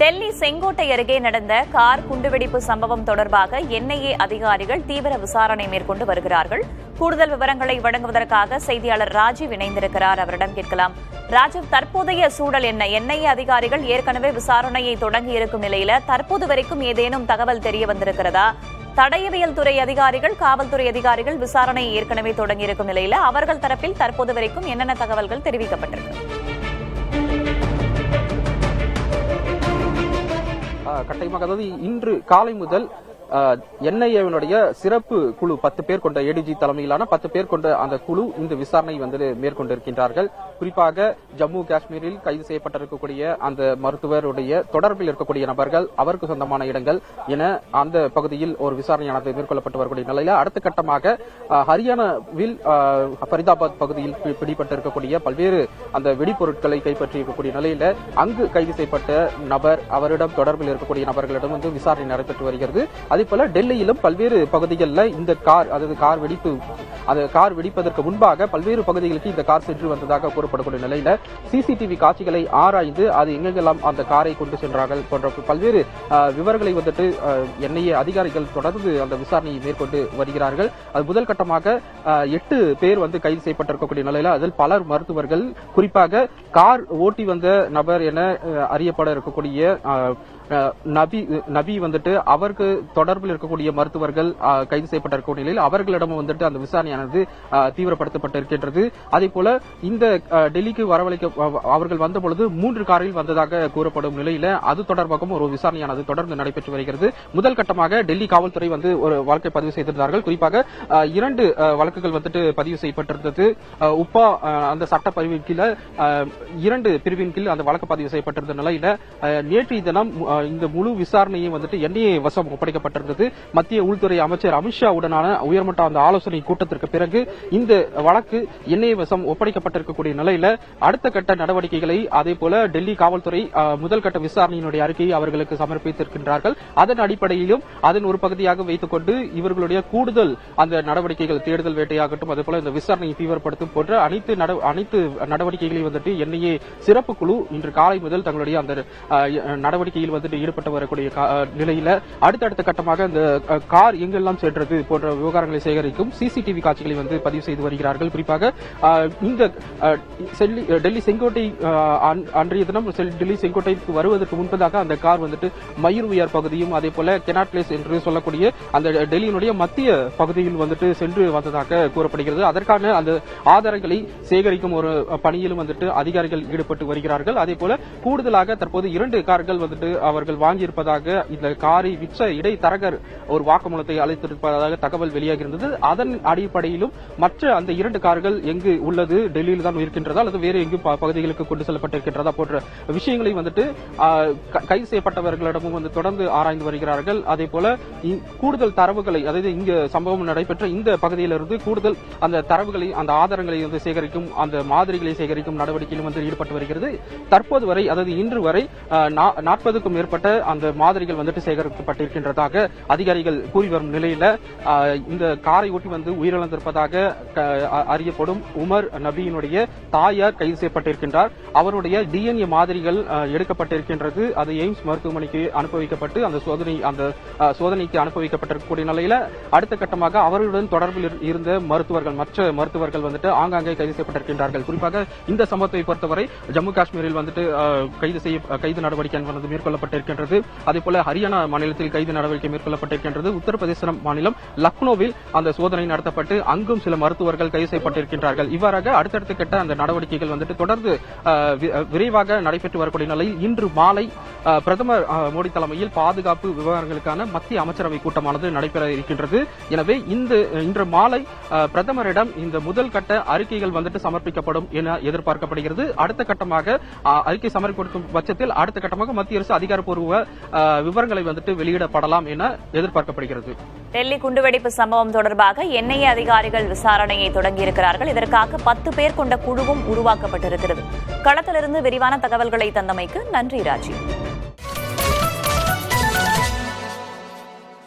டெல்லி செங்கோட்டை அருகே நடந்த கார் குண்டுவெடிப்பு சம்பவம் தொடர்பாக என்ஐஏ அதிகாரிகள் தீவிர விசாரணை மேற்கொண்டு வருகிறார்கள். கூடுதல் விவரங்களை வழங்குவதற்காக செய்தியாளர் ராஜீவ் இணைந்திருக்கிறார். அவரிடம் கேட்கலாம். ராஜீவ், தற்போதைய சூழல் என்ன? என்ஐஏ அதிகாரிகள் ஏற்கனவே விசாரணையை தொடங்கி இருக்கும் நிலையில தற்போது வரைக்கும் ஏதேனும் தகவல் தெரிய வந்திருக்கிறதா? தடயவியல் துறை அதிகாரிகள், காவல்துறை அதிகாரிகள் விசாரணை ஏற்கனவே தொடங்கியிருக்கும் நிலையில அவர்கள் தரப்பில் தற்போது வரைக்கும் என்னென்ன தகவல்கள் தெரிவிக்கப்பட்டிருக்கு? கட்டாயமாக, அதாவது இன்று காலை முதல் என்ஐஏவினுடைய சிறப்பு குழு 10 பேர் கொண்ட ஏடிஜி தலைமையிலான 10 பேர் கொண்ட அந்த குழு இந்த விசாரணை மேற்கொண்டிருக்கின்றார்கள். குறிப்பாக ஜம்மு காஷ்மீரில் கைது செய்யப்பட்டிருக்கக்கூடிய அந்த மருத்துவருடைய தொடர்பில் இருக்கக்கூடிய நபர்கள், அவருக்கு சொந்தமான இடங்கள் என அந்த பகுதியில் ஒரு விசாரணையானது மேற்கொள்ளப்பட்டு வரக்கூடிய நிலையில அடுத்த கட்டமாக ஹரியானாவில் ஃபரிதாபாத் பகுதியில் பிடிபட்டிருக்கக்கூடிய பல்வேறு அந்த வெடிப்பொருட்களை கைப்பற்றியிருக்கக்கூடிய நிலையில அங்கு கைது செய்யப்பட்ட நபர், அவரிடம் தொடர்பில் இருக்கக்கூடிய நபர்களிடம் விசாரணை நடைபெற்று வருகிறது. அதேபோல டெல்லியிலும் பல்வேறு பகுதிகளில் இந்த கார் வெடிப்பதற்கு முன்பாக பல்வேறு பகுதிகளுக்கு இந்த கார் சென்று வந்ததாக கூறப்படக்கூடிய நிலையில சிசிடிவி காட்சிகளை ஆராய்ந்து அது எங்கெல்லாம் அந்த காரை கொண்டு சென்றார்கள் போன்ற பல்வேறு விவரங்களை என்ஐஏ அதிகாரிகள் தொடர்ந்து அந்த விசாரணையை மேற்கொண்டு வருகிறார்கள். அது முதல் கட்டமாக 8 பேர் கைது செய்யப்பட்டிருக்கக்கூடிய நிலையில அதில் பலர் மருத்துவர்கள். குறிப்பாக கார் ஓட்டி வந்த நபர் என அறியப்பட இருக்கக்கூடிய நபி அவருக்கு தொடர்பில் இருக்கக்கூடிய மருத்துவர்கள் கைது செய்யப்பட்டிருக்கும் நிலையில் அவர்களிடம் அந்த விசாரணையானது தீவிரப்படுத்தப்பட்டிருக்கின்றது. அதே போல இந்த டெல்லிக்கு அவர்கள் வந்த பொழுது 3 காரில் வந்ததாக கூறப்படும் நிலையில அது தொடர்பாகவும் ஒரு விசாரணையானது தொடர்ந்து நடைபெற்று வருகிறது. முதல் கட்டமாக டெல்லி காவல்துறை ஒரு வழக்கை பதிவு செய்திருந்தார்கள். குறிப்பாக 2 வழக்குகள் பதிவு செய்யப்பட்டிருந்தது. உப்பா அந்த சட்டப்பிரிவின் கீழ 2 பிரிவின் கீழ் அந்த வழக்கு பதிவு செய்யப்பட்டிருந்த நிலையில நேற்றைய தினம் இந்த முழு விசாரணையும் என்ஐஏ வசம் ஒப்படைக்கப்பட்டிருந்தது. மத்திய உள்துறை அமைச்சர் அமித்ஷா உடனான உயர்மட்ட அந்த ஆலோசனை கூட்டத்திற்கு பிறகு இந்த வழக்கு என்ஐஏ வசம் ஒப்படைக்கப்பட்டிருக்கக்கூடிய நிலையில அடுத்த கட்ட நடவடிக்கைகளை அதே போல டெல்லி காவல்துறை முதல் கட்ட விசாரணையினுடைய அறிக்கையை அவர்களுக்கு சமர்ப்பித்திருக்கின்றார்கள். அதன் அடிப்படையிலும் அதன் ஒரு பகுதியாக வைத்துக் கொண்டு இவர்களுடைய கூடுதல் அந்த நடவடிக்கைகள், தேடுதல் வேட்டையாகட்டும், அதே போல இந்த விசாரணையை தீவிரப்படுத்தும் போன்ற அனைத்து நடவடிக்கைகளையும் என்ஐஏ சிறப்பு குழு இன்று காலை முதல் தங்களுடைய அந்த நடவடிக்கையில் ஈடுபட்டு வரக்கூடிய நிலையில அடுத்தடுத்த கட்டமாக இந்த கார் எங்கெல்லாம் சென்றது போன்ற விவகாரங்களை சேகரிக்கும் சிசிடிவி காட்சிகளை பதிவு செய்து வருகிறார்கள். குறிப்பாக இந்த டெல்லி செங்கோட்டை அன்றைய தினம் டெல்லி செங்கோட்டைக்கு வருவதற்கு முன்பதாக அந்த கார் மயூர் வியார் பகுதியும் அதே போல கெனாட் பிளேஸ் என்று சொல்லக்கூடிய அந்த டெல்லியினுடைய மத்திய பகுதியில் சென்று வந்ததாக கூறப்படுகிறது. அதற்கான அந்த ஆதாரங்களை சேகரிக்கும் ஒரு பணியிலும் அதிகாரிகள் ஈடுபட்டு வருகிறார்கள். அதே போல கூடுதலாக தற்போது 2 கார்கள் அவர்கள் வாங்கியிருப்பதாக இந்த காரை விற்ற இடைத்தரகர் ஒரு வாக்குமூலத்தை அளித்திருப்பதாக தகவல் வெளியாகியிருந்தது. அதன் அடிப்படையிலும் மற்ற அந்த 2 கார்கள் எங்கு உள்ளது, டெல்லியில் தான் இருக்கின்றதா அல்லது வேறு எங்கு பகுதிகளுக்கு கொண்டு செல்லப்பட்டிருக்கின்றதா போன்ற விஷயங்களை கைது செய்யப்பட்டவர்களிடமும் தொடர்ந்து ஆராய்ந்து வருகிறார்கள். அதே போல கூடுதல் தரவுகளை, அதாவது இங்கு சம்பவம் நடைபெற்ற இந்த பகுதியிலிருந்து கூடுதல் அந்த தரவுகளை, அந்த ஆதாரங்களை சேகரிக்கும், அந்த மாதிரிகளை சேகரிக்கும் நடவடிக்கையிலும் ஈடுபட்டு வருகிறது. தற்போது வரை, அதாவது இன்று வரை 40க்கும் மேற்பட்ட அந்த மாதிரிகள் சேகரிக்கப்பட்டிருக்கின்றதாக அதிகாரிகள் கூறி வரும் நிலையில இந்த காரை ஓட்டி உயிரிழந்திருப்பதாக அறியப்படும் உமர் நபியினுடைய தாயார் கைது செய்யப்பட்டிருக்கின்றார். அவருடைய டிஎன்ஏ மாதிரிகள் எடுக்கப்பட்டிருக்கின்றது. அது எய்ம்ஸ் மருத்துவமனைக்கு அனுப்பி வைக்கப்பட்டு அந்த சோதனைக்கு அனுப்பி வைக்கப்பட்டிருக்கக்கூடிய நிலையில அடுத்த கட்டமாக அவர்களுடன் தொடர்பில் இருந்த மற்ற மருத்துவர்கள் ஆங்காங்கே கைது செய்யப்பட்டிருக்கின்றார்கள். குறிப்பாக இந்த சம்பவத்தை பொறுத்தவரை ஜம்மு காஷ்மீரில் கைது நடவடிக்கை மேற்கொள்ளப்பட்டிருக்கின்றது. அதேபோல ஹரியானா மாநிலத்தில் கைது நடவடிக்கை மேற்கொள்ளப்பட்டிருக்கின்றது. உத்தரப்பிரதேச மாநிலம் லக்னோவில் அந்த சோதனை நடத்தப்பட்டு அங்கும் சில மருத்துவர்கள் கைது செய்யப்பட்டிருக்கின்றார்கள். இவ்வாறாக அடுத்தடுத்த கட்ட அந்த நடவடிக்கைகள் தொடர்ந்து விரைவாக நடைபெற்று வரக்கூடிய நிலையில் இன்று மாலை பிரதமர் மோடி தலைமையில் பாதுகாப்பு விவகாரங்களுக்கான மத்திய அமைச்சரவை கூட்டமானது நடைபெற இருக்கின்றது. எனவே இன்று மாலை பிரதமரிடம் இந்த முதல் கட்ட அறிக்கைகள் சமர்ப்பிக்கப்படும் என எதிர்பார்க்கப்படுகிறது. அடுத்த கட்டமாக அறிக்கை சமர்ப்பிக்கும் பட்சத்தில் அடுத்த கட்டமாக மத்திய அரசு அதிகாரப்பூர்வ விவரங்களை வெளியிடப்படலாம் என எதிர்பார்க்கப்படுகிறது. டெல்லி குண்டுவெடிப்பு சம்பவம் தொடர்பாக என்ஐஏ அதிகாரிகள் விசாரணையை தொடங்கியிருக்கிறார்கள். இதற்காக 10 பேர் கொண்ட குழுவும் உருவாக்கப்பட்டிருக்கிறது. களத்திலிருந்து விரிவான தகவல்களை தந்தமைக்கு நன்றி ராஜீவ்.